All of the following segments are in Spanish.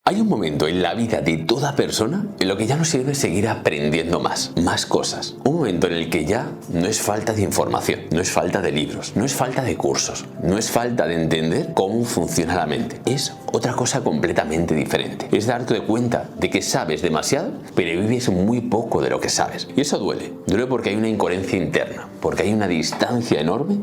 Hay un momento en la vida de toda persona en lo que ya no sirve seguir aprendiendo más cosas. Un momento en el que ya no es falta de información, no es falta de libros, no es falta de cursos, no es falta de entender cómo funciona la mente. Es otra cosa completamente diferente. Es darte cuenta de que sabes demasiado, pero vives muy poco de lo que sabes. Y eso duele. Duele porque hay una incoherencia interna, porque hay una distancia enorme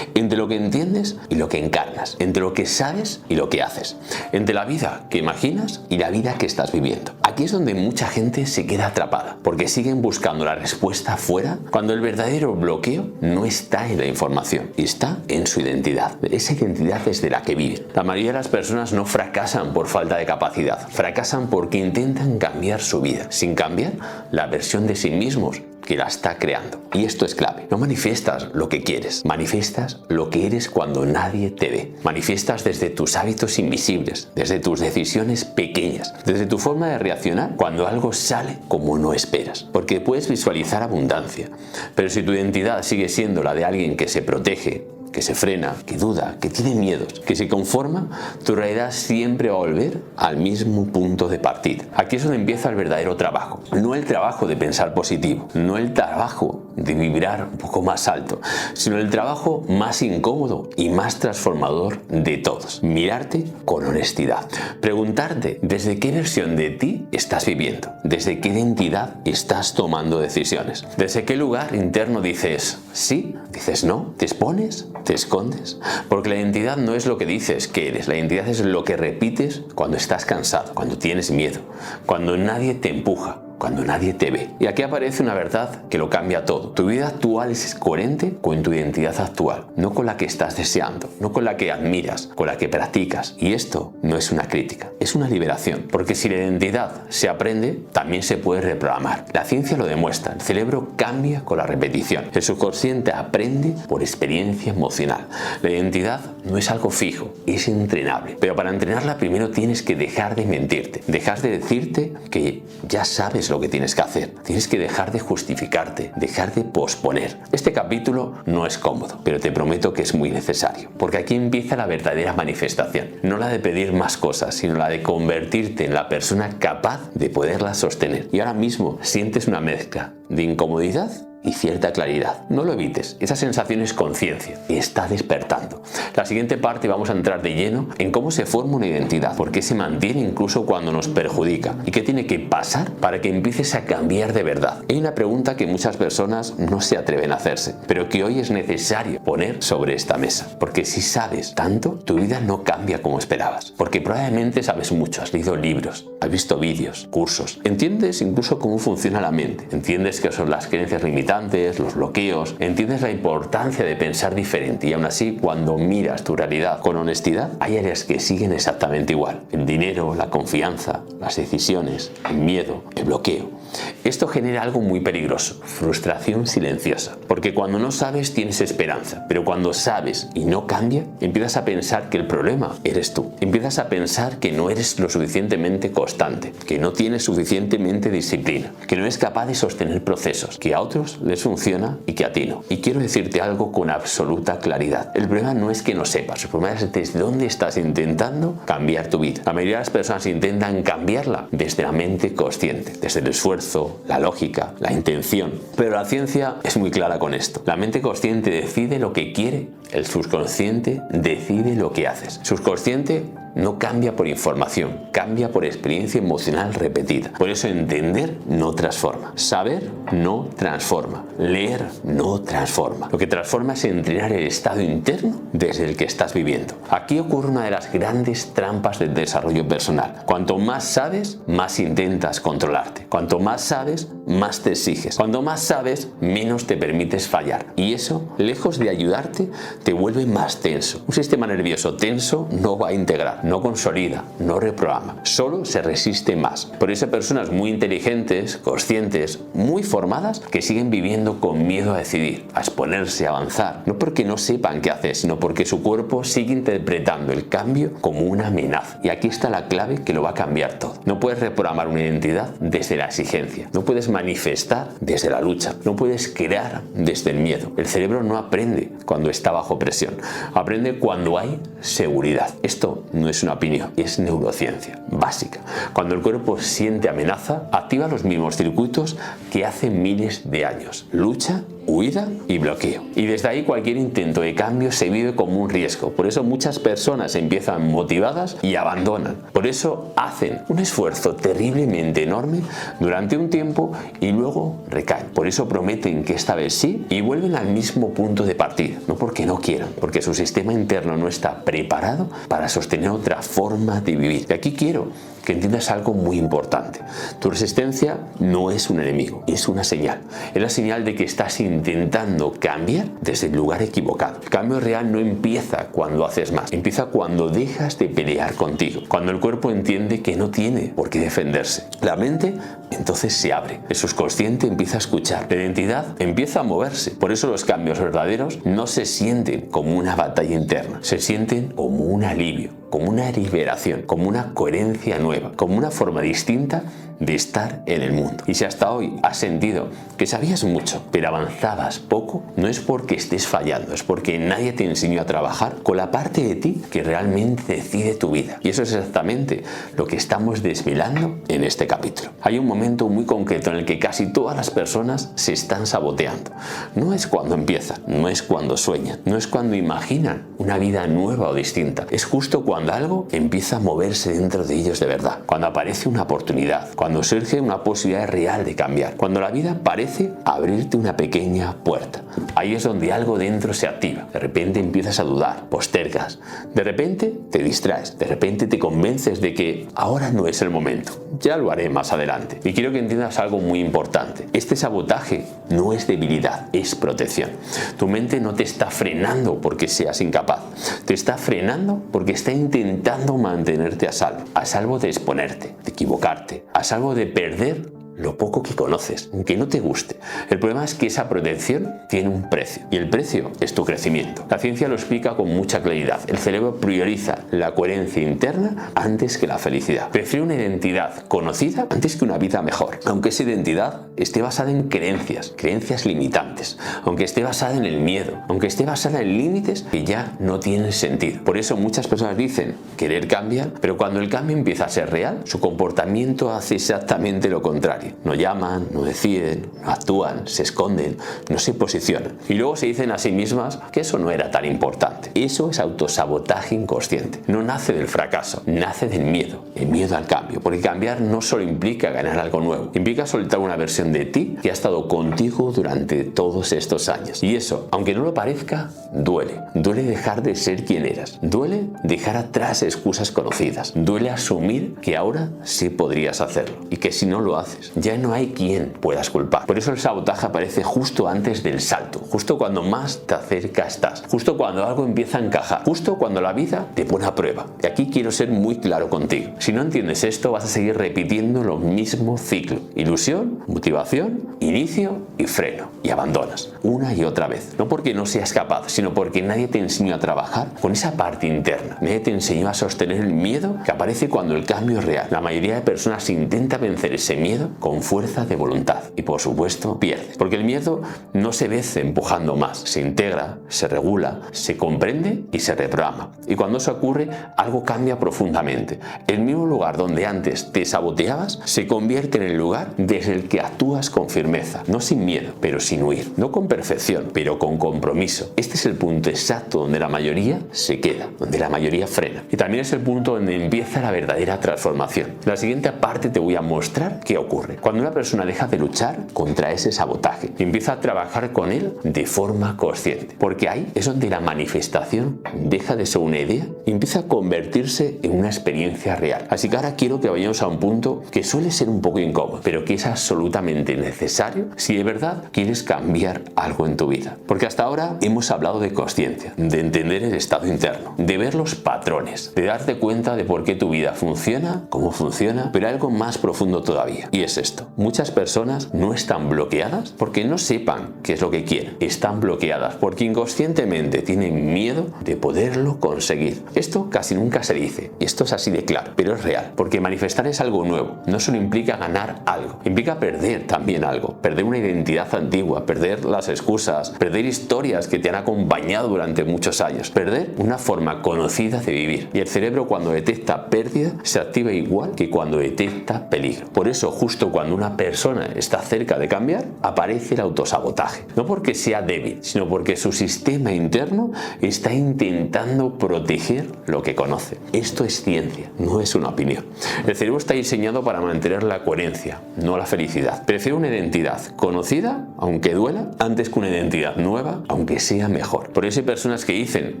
entre lo que entiendes y lo que encarnas, entre lo que sabes y lo que haces, entre la vida que imaginas y la vida que estás viviendo. Aquí es donde mucha gente se queda atrapada, porque siguen buscando la respuesta fuera, cuando el verdadero bloqueo no está en la información, está en su identidad. Esa identidad es de la que viven. La mayoría de las personas no fracasan por falta de capacidad, fracasan porque intentan cambiar su vida, sin cambiar la versión de sí mismos que la está creando. Y esto es clave. No manifiestas lo que quieres, manifiestas lo que eres cuando nadie te ve. Manifiestas desde tus hábitos invisibles, desde tus decisiones pequeñas, desde tu forma de reaccionar cuando algo sale como no esperas. Porque puedes visualizar abundancia, pero si tu identidad sigue siendo la de alguien que se protege, que se frena, que duda, que tiene miedos, que se conforma, tu realidad siempre va a volver al mismo punto de partida. Aquí es donde empieza el verdadero trabajo. No el trabajo de pensar positivo, no el trabajo de vibrar un poco más alto, sino el trabajo más incómodo y más transformador de todos. Mirarte con honestidad. Preguntarte desde qué versión de ti estás viviendo, desde qué identidad estás tomando decisiones, desde qué lugar interno dices sí, dices no, te expones, te escondes, porque la identidad no es lo que dices que eres, la identidad es lo que repites cuando estás cansado, cuando tienes miedo, cuando nadie te empuja, cuando nadie te ve. Y aquí aparece una verdad que lo cambia todo. Tu vida actual es coherente con tu identidad actual, no con la que estás deseando, no con la que admiras, con la que practicas. Y esto no es una crítica, es una liberación, porque si la identidad se aprende, también se puede reprogramar. La ciencia lo demuestra, el cerebro cambia con la repetición, el subconsciente aprende por experiencia emocional. La identidad no es algo fijo, es entrenable, pero para entrenarla primero tienes que dejar de mentirte, dejar de decirte que ya sabes lo que tienes que hacer. Tienes que dejar de justificarte, dejar de posponer. Este capítulo no es cómodo, pero te prometo que es muy necesario, porque aquí empieza la verdadera manifestación. No la de pedir más cosas, sino la de convertirte en la persona capaz de poderlas sostener. Y ahora mismo sientes una mezcla de incomodidad y cierta claridad. No lo evites, esa sensación es conciencia, está despertando. La siguiente parte vamos a entrar de lleno en cómo se forma una identidad, por qué se mantiene incluso cuando nos perjudica y qué tiene que pasar para que empieces a cambiar de verdad. Hay una pregunta que muchas personas no se atreven a hacerse, pero que hoy es necesario poner sobre esta mesa, porque si sabes tanto, tu vida no cambia como esperabas, porque probablemente sabes mucho, has leído libros, has visto vídeos, cursos, entiendes incluso cómo funciona la mente, entiendes qué son las creencias limitantes, los bloqueos, entiendes la importancia de pensar diferente y aún así cuando miras tu realidad con honestidad hay áreas que siguen exactamente igual. El dinero, la confianza, las decisiones, el miedo, el bloqueo. Esto genera algo muy peligroso, frustración silenciosa, porque cuando no sabes tienes esperanza, pero cuando sabes y no cambia, empiezas a pensar que el problema eres tú, empiezas a pensar que no eres lo suficientemente constante, que no tienes suficientemente disciplina, que no eres capaz de sostener procesos, que a otros les funciona y que a ti no. Y quiero decirte algo con absoluta claridad, el problema no es que no sepas, el problema es desde dónde estás intentando cambiar tu vida. La mayoría de las personas intentan cambiarla desde la mente consciente, desde el esfuerzo, la lógica, la intención. Pero la ciencia es muy clara con esto. La mente consciente decide lo que quiere, el subconsciente decide lo que haces. Subconsciente no cambia por información, cambia por experiencia emocional repetida. Por eso entender no transforma, saber no transforma, leer no transforma. Lo que transforma es entrenar el estado interno desde el que estás viviendo. Aquí ocurre una de las grandes trampas del desarrollo personal. Cuanto más sabes, más intentas controlarte. Cuanto más sabes, más te exiges. Cuanto más sabes, menos te permites fallar. Y eso, lejos de ayudarte, te vuelve más tenso. Un sistema nervioso tenso no va a integrar, no consolida, no reprograma, solo se resiste más. Por eso hay personas muy inteligentes, conscientes, muy formadas, que siguen viviendo con miedo a decidir, a exponerse, a avanzar. No porque no sepan qué hacer, sino porque su cuerpo sigue interpretando el cambio como una amenaza. Y aquí está la clave que lo va a cambiar todo. No puedes reprogramar una identidad desde la exigencia. No puedes manifestar desde la lucha. No puedes crear desde el miedo. El cerebro no aprende cuando está bajo presión. Aprende cuando hay seguridad. Esto no es una opinión, es neurociencia básica. Cuando el cuerpo siente amenaza, activa los mismos circuitos que hace miles de años. Lucha, huida y bloqueo. Y desde ahí cualquier intento de cambio se vive como un riesgo. Por eso muchas personas empiezan motivadas y abandonan. Por eso hacen un esfuerzo terriblemente enorme durante un tiempo y luego recaen. Por eso prometen que esta vez sí y vuelven al mismo punto de partida. No porque no quieran, porque su sistema interno no está preparado para sostener otra forma de vivir. Y aquí quiero que entiendas algo muy importante. Tu resistencia no es un enemigo, es una señal. Es la señal de que estás intentando cambiar desde el lugar equivocado. El cambio real no empieza cuando haces más, empieza cuando dejas de pelear contigo, cuando el cuerpo entiende que no tiene por qué defenderse. La mente entonces se abre, el subconsciente empieza a escuchar, la identidad empieza a moverse. Por eso los cambios verdaderos no se sienten como una batalla interna, se sienten como un alivio, como una liberación, como una coherencia nueva, como una forma distinta de estar en el mundo. Y si hasta hoy has sentido que sabías mucho, pero avanzabas poco, no es porque estés fallando, es porque nadie te enseñó a trabajar con la parte de ti que realmente decide tu vida. Y eso es exactamente lo que estamos desvelando en este capítulo. Hay un momento muy concreto en el que casi todas las personas se están saboteando. No es cuando empiezan, no es cuando sueñan, no es cuando imaginan una vida nueva o distinta. Es justo cuando algo empieza a moverse dentro de ellos de verdad, cuando aparece una oportunidad, cuando surge una posibilidad real de cambiar, cuando la vida parece abrirte una pequeña puerta. Ahí es donde algo dentro se activa. De repente empiezas a dudar, postergas, de repente te distraes, de repente te convences de que ahora no es el momento, ya lo haré más adelante. Y quiero que entiendas algo muy importante. Este sabotaje no es debilidad, es protección. Tu mente no te está frenando porque seas incapaz, te está frenando porque está intentando mantenerte a salvo de exponerte, de equivocarte, a salvo de perder lo poco que conoces, aunque no te guste. El problema es que esa protección tiene un precio, y el precio es tu crecimiento. La ciencia lo explica con mucha claridad. El cerebro prioriza la coherencia interna antes que la felicidad. Prefiere una identidad conocida antes que una vida mejor, aunque esa identidad esté basada en creencias limitantes, aunque esté basada en el miedo, aunque esté basada en límites que ya no tienen sentido. Por eso muchas personas dicen querer cambiar, pero cuando el cambio empieza a ser real, su comportamiento hace exactamente lo contrario. No llaman, no deciden, no actúan, se esconden, no se posicionan. Y luego se dicen a sí mismas que eso no era tan importante. Eso es autosabotaje inconsciente. No nace del fracaso, nace del miedo. El miedo al cambio. Porque cambiar no solo implica ganar algo nuevo. Implica soltar una versión de ti que ha estado contigo durante todos estos años. Y eso, aunque no lo parezca, duele. Duele dejar de ser quien eras. Duele dejar atrás excusas conocidas. Duele asumir que ahora sí podrías hacerlo. Y que si no lo haces, ya no hay quien puedas culpar. Por eso el sabotaje aparece justo antes del salto, justo cuando más te acerca estás, justo cuando algo empieza a encajar, justo cuando la vida te pone a prueba. Y aquí quiero ser muy claro contigo. Si no entiendes esto, vas a seguir repitiendo lo mismo ciclo. Ilusión, motivación, inicio y freno. Y abandonas una y otra vez. No porque no seas capaz, sino porque nadie te enseñó a trabajar con esa parte interna. Nadie te enseñó a sostener el miedo que aparece cuando el cambio es real. La mayoría de personas intenta vencer ese miedo con fuerza de voluntad y por supuesto pierdes, porque el miedo no se vence empujando más, se integra, se regula, se comprende y se reprograma, y cuando eso ocurre algo cambia profundamente. El mismo lugar donde antes te saboteabas se convierte en el lugar desde el que actúas con firmeza, no sin miedo, pero sin huir, no con perfección, pero con compromiso. Este es el punto exacto donde la mayoría se queda, donde la mayoría frena, y también es el punto donde empieza la verdadera transformación. En la siguiente parte te voy a mostrar qué ocurre cuando una persona deja de luchar contra ese sabotaje y empieza a trabajar con él de forma consciente, porque ahí es donde la manifestación deja de ser una idea y empieza a convertirse en una experiencia real. Así que ahora quiero que vayamos a un punto que suele ser un poco incómodo, pero que es absolutamente necesario si de verdad quieres cambiar algo en tu vida. Porque hasta ahora hemos hablado de consciencia, de entender el estado interno, de ver los patrones, de darte cuenta de por qué tu vida funciona, cómo funciona, pero algo más profundo todavía, y es esto. Muchas personas no están bloqueadas porque no sepan qué es lo que quieren. Están bloqueadas porque inconscientemente tienen miedo de poderlo conseguir. Esto casi nunca se dice, y esto es así de claro, pero es real, porque manifestar es algo nuevo. No solo implica ganar algo, implica perder también algo, perder una identidad antigua, perder las excusas, perder historias que te han acompañado durante muchos años, perder una forma conocida de vivir. Y el cerebro, cuando detecta pérdida, se activa igual que cuando detecta peligro. Por eso, justo cuando una persona está cerca de cambiar, aparece el autosabotaje. No porque sea débil, sino porque su sistema interno está intentando proteger lo que conoce. Esto es ciencia, no es una opinión. El cerebro está diseñado para mantener la coherencia, no la felicidad. Prefiere una identidad conocida, aunque duela, antes que una identidad nueva, aunque sea mejor. Por eso hay personas que dicen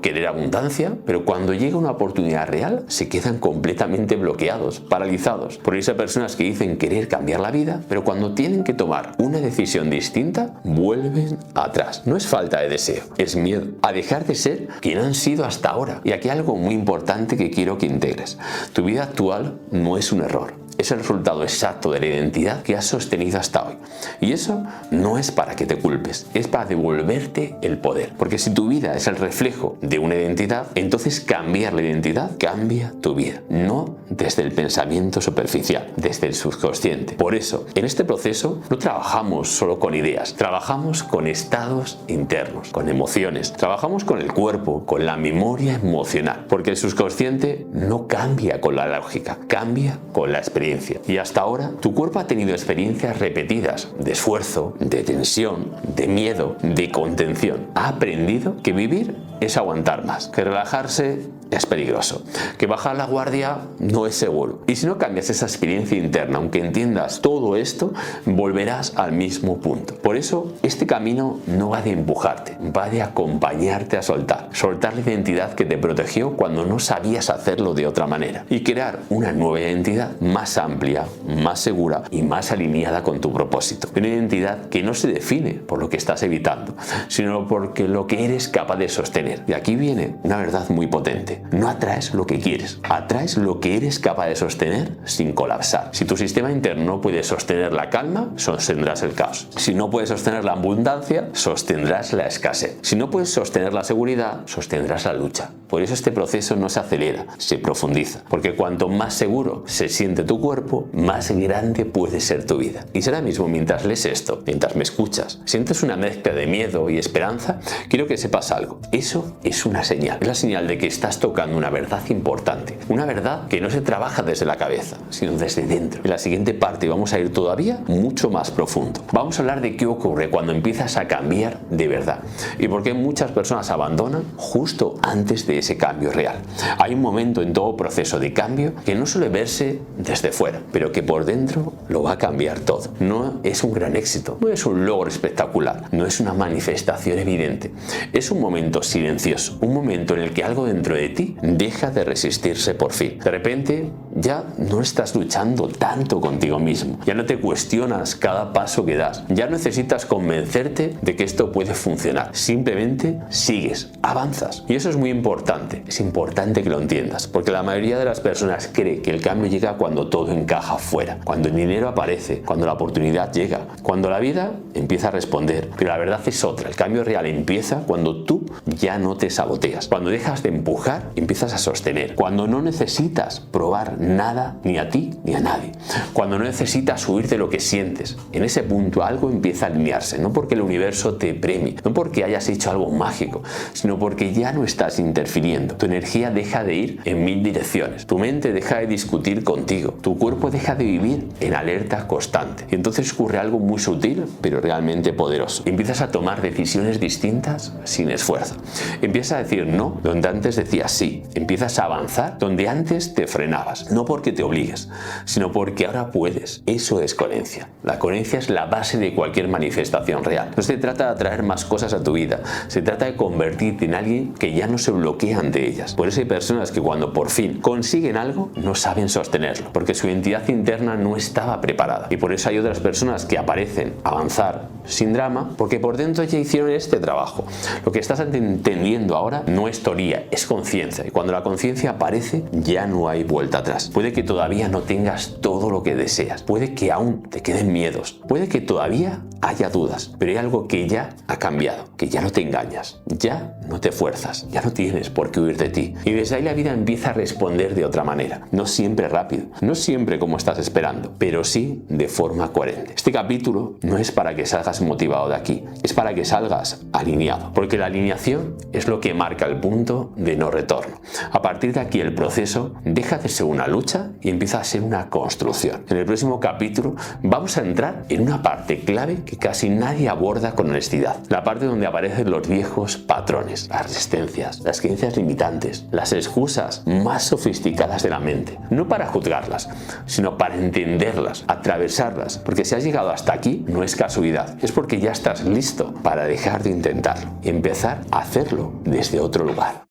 querer abundancia, pero cuando llega una oportunidad real, se quedan completamente bloqueados, paralizados. Por eso hay personas que dicen querer cambiar la vida, pero cuando tienen que tomar una decisión distinta, vuelven atrás. No es falta de deseo, es miedo a dejar de ser quien han sido hasta ahora. Y aquí hay algo muy importante que quiero que integres. Tu vida actual no es un error. Es el resultado exacto de la identidad que has sostenido hasta hoy. Y eso no es para que te culpes, es para devolverte el poder. Porque si tu vida es el reflejo de una identidad, entonces cambiar la identidad cambia tu vida. No desde el pensamiento superficial, desde el subconsciente. Por eso, en este proceso no trabajamos solo con ideas, trabajamos con estados internos, con emociones, trabajamos con el cuerpo, con la memoria emocional. Porque el subconsciente no cambia con la lógica, cambia con la experiencia. Y hasta ahora tu cuerpo ha tenido experiencias repetidas de esfuerzo, de tensión, de miedo, de contención. Ha aprendido que vivir es aguantar más, que relajarse es peligroso, que bajar la guardia no es seguro. Y si no cambias esa experiencia interna, aunque entiendas todo esto, volverás al mismo punto. Por eso, este camino no va de empujarte, va de acompañarte a soltar. Soltar la identidad que te protegió cuando no sabías hacerlo de otra manera. Y crear una nueva identidad más amplia, más segura y más alineada con tu propósito. Una identidad que no se define por lo que estás evitando, sino porque lo que eres capaz de sostener. Y aquí viene una verdad muy potente. No atraes lo que quieres, atraes lo que eres capaz de sostener sin colapsar. Si tu sistema interno no puede sostener la calma, sostendrás el caos. Si no puedes sostener la abundancia, sostendrás la escasez. Si no puedes sostener la seguridad, sostendrás la lucha. Por eso este proceso no se acelera, se profundiza. Porque cuanto más seguro se siente tu cuerpo, más grande puede ser tu vida. Y si ahora mismo, mientras lees esto, mientras me escuchas, sientes una mezcla de miedo y esperanza, quiero que sepas algo. Eso es una señal. Es la señal de que estás tocando una verdad importante. Una verdad que no se trabaja desde la cabeza, sino desde dentro. En la siguiente parte vamos a ir todavía mucho más profundo. Vamos a hablar de qué ocurre cuando empiezas a cambiar de verdad y por qué muchas personas abandonan justo antes de ese cambio real. Hay un momento en todo proceso de cambio que no suele verse desde fuera, pero que por dentro lo va a cambiar todo. No es un gran éxito, no es un logro espectacular, no es una manifestación evidente. Es un momento silencioso, un momento en el que algo dentro de ti deja de resistirse por fin. De repente ya no estás luchando tanto contigo mismo, ya no te cuestionas cada paso que das, ya no necesitas convencerte de que esto puede funcionar, simplemente sigues, avanzas. Y eso es muy importante, es importante que lo entiendas, porque la mayoría de las personas cree que el cambio llega cuando todo encaja fuera, cuando el dinero aparece, cuando la oportunidad llega, cuando la vida empieza a responder. Pero la verdad es otra, el cambio real empieza cuando tú ya no te saboteas, cuando dejas de empujar, empiezas a sostener, cuando no necesitas probar nada ni a ti ni a nadie, cuando no necesitas huir de lo que sientes. En ese punto algo empieza a alinearse, no porque el universo te premie, no porque hayas hecho algo mágico, sino porque ya no estás interfiriendo. Tu energía deja de ir en mil direcciones, tu mente deja de discutir contigo, tu cuerpo deja de vivir en alerta constante. Y entonces ocurre algo muy sutil, pero realmente poderoso. Empiezas a tomar decisiones distintas sin esfuerzo. Empiezas a decir no donde antes decías sí. Empiezas a avanzar donde antes te frenabas. No porque te obligues, sino porque ahora puedes. Eso es coherencia. La coherencia es la base de cualquier manifestación real. No se trata de atraer más cosas a tu vida, se trata de convertirte en alguien que ya no se bloquea ante ellas. Por eso hay personas que cuando por fin consiguen algo, no saben sostenerlo, porque su identidad interna no estaba preparada. Y por eso hay otras personas que aparecen avanzar sin drama, porque por dentro ya hicieron este trabajo. Lo que estás entendiendo ahora no es teoría, es conciencia. Y cuando la conciencia aparece, ya no hay vuelta atrás. puede que todavía no tengas todo lo que deseas, puede que aún te queden miedos, puede que todavía haya dudas, pero hay algo que ya ha cambiado, que ya no te engañas, ya no te fuerzas, ya no tienes por qué huir de ti. Y desde ahí la vida empieza a responder de otra manera, no siempre rápido, no siempre como estás esperando, pero sí de forma coherente. Este capítulo no es para que salgas motivado de aquí, es para que salgas alineado, porque la alineación es lo que marca el punto de no retorno. A partir de aquí el proceso deja de ser una lucha y empieza a ser una construcción. En el próximo capítulo vamos a entrar en una parte clave que casi nadie aborda con honestidad, la parte donde aparecen los viejos patrones, las resistencias, las creencias limitantes, las excusas más sofisticadas de la mente, no para juzgarlas, sino para entenderlas, atravesarlas, porque si has llegado hasta aquí no es casualidad, es porque ya estás listo para dejar de intentarlo y empezar a hacerlo desde otro lugar.